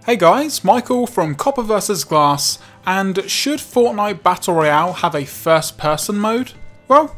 Hey guys, Michael from Copper vs Glass, and should Fortnite Battle Royale have a first person mode? Well,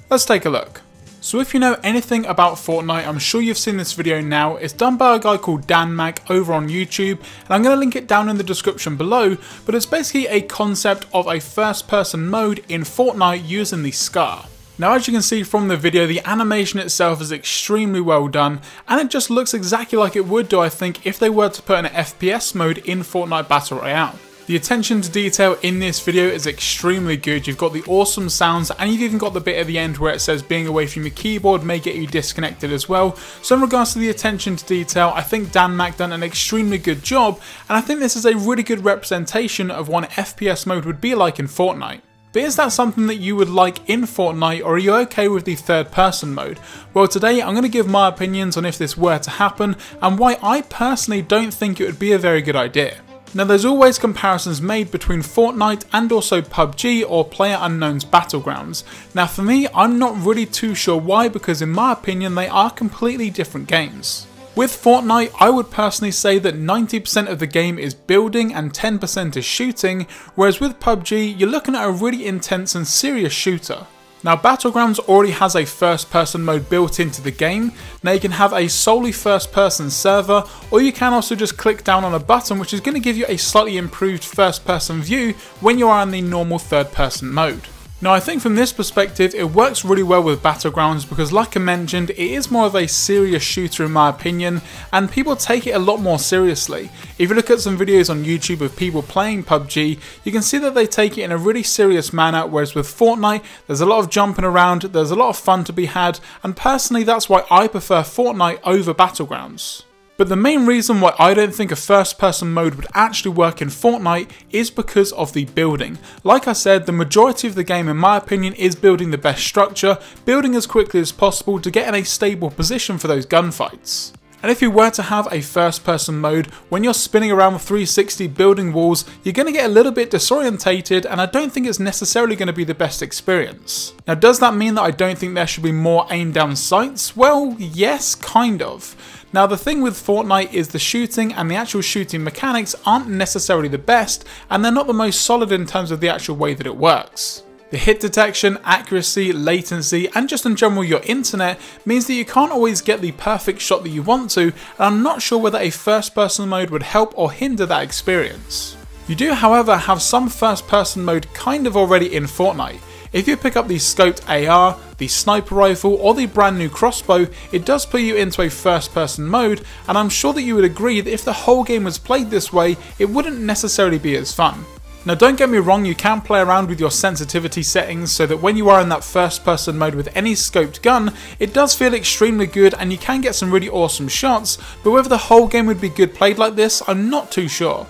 let's take a look. So if you know anything about Fortnite, I'm sure you've seen this video now. It's done by a guy called DanMak over on YouTube, and I'm going to link it down in the description below, but it's basically a concept of a first person mode in Fortnite using the SCAR. Now as you can see from the video, the animation itself is extremely well done, and it just looks exactly like it would do, I think, if they were to put an FPS mode in Fortnite Battle Royale. The attention to detail in this video is extremely good. You've got the awesome sounds, and you've even got the bit at the end where it says being away from your keyboard may get you disconnected as well. So in regards to the attention to detail, I think DanMak done an extremely good job, and I think this is a really good representation of what an FPS mode would be like in Fortnite. But is that something that you would like in Fortnite, or are you okay with the third person mode? Well, today I'm going to give my opinions on if this were to happen, and why I personally don't think it would be a very good idea. Now there's always comparisons made between Fortnite and also PUBG or PlayerUnknown's Battlegrounds. Now for me, I'm not really too sure why, because in my opinion they are completely different games. With Fortnite, I would personally say that 90% of the game is building and 10% is shooting, whereas with PUBG, you're looking at a really intense and serious shooter. Now Battlegrounds already has a first person mode built into the game. Now you can have a solely first person server, or you can also just click down on a button which is going to give you a slightly improved first person view when you are in the normal third person mode. Now I think from this perspective it works really well with Battlegrounds because, like I mentioned, it is more of a serious shooter in my opinion, and people take it a lot more seriously. If you look at some videos on YouTube of people playing PUBG, you can see that they take it in a really serious manner, whereas with Fortnite there's a lot of jumping around, there's a lot of fun to be had, and personally that's why I prefer Fortnite over Battlegrounds. But the main reason why I don't think a first person mode would actually work in Fortnite is because of the building. Like I said, the majority of the game in my opinion is building the best structure, building as quickly as possible to get in a stable position for those gunfights. And if you were to have a first person mode, when you're spinning around with 360 building walls, you're going to get a little bit disorientated, and I don't think it's necessarily going to be the best experience. Now does that mean that I don't think there should be more aim down sights? Well, yes, kind of. Now the thing with Fortnite is the shooting and the actual shooting mechanics aren't necessarily the best, and they're not the most solid in terms of the actual way that it works. The hit detection, accuracy, latency, and just in general your internet means that you can't always get the perfect shot that you want to, and I'm not sure whether a first person mode would help or hinder that experience. You do however have some first person mode kind of already in Fortnite. If you pick up the scoped AR, the sniper rifle, or the brand new crossbow, it does put you into a first person mode, and I'm sure that you would agree that if the whole game was played this way, it wouldn't necessarily be as fun. Now don't get me wrong, you can play around with your sensitivity settings so that when you are in that first person mode with any scoped gun, it does feel extremely good and you can get some really awesome shots, but whether the whole game would be good played like this, I'm not too sure.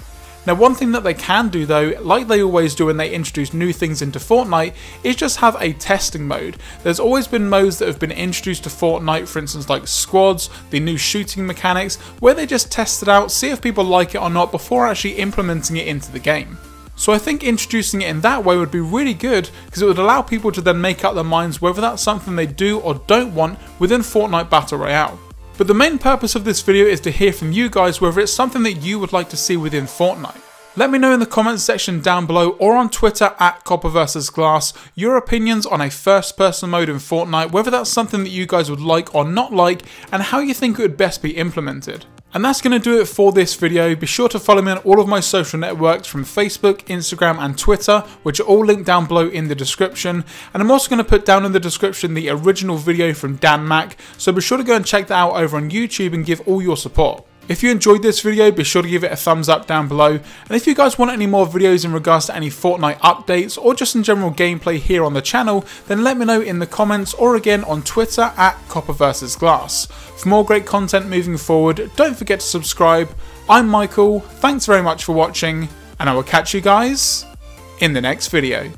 Now one thing that they can do though, like they always do when they introduce new things into Fortnite, is just have a testing mode. There's always been modes that have been introduced to Fortnite, for instance like squads, the new shooting mechanics, where they just test it out, see if people like it or not before actually implementing it into the game. So I think introducing it in that way would be really good, because it would allow people to then make up their minds whether that's something they do or don't want within Fortnite Battle Royale. But the main purpose of this video is to hear from you guys whether it's something that you would like to see within Fortnite. Let me know in the comments section down below or on Twitter at Copper vs Glass your opinions on a first person mode in Fortnite, whether that's something that you guys would like or not like, and how you think it would best be implemented. And that's going to do it for this video. Be sure to follow me on all of my social networks from Facebook, Instagram and Twitter, which are all linked down below in the description. And I'm also going to put down in the description the original video from DanMak, so be sure to go and check that out over on YouTube and give all your support. If you enjoyed this video, be sure to give it a thumbs up down below, and if you guys want any more videos in regards to any Fortnite updates or just in general gameplay here on the channel, then let me know in the comments or again on Twitter at Copper vs Glass. For more great content moving forward, don't forget to subscribe. I'm Michael, thanks very much for watching, and I will catch you guys in the next video.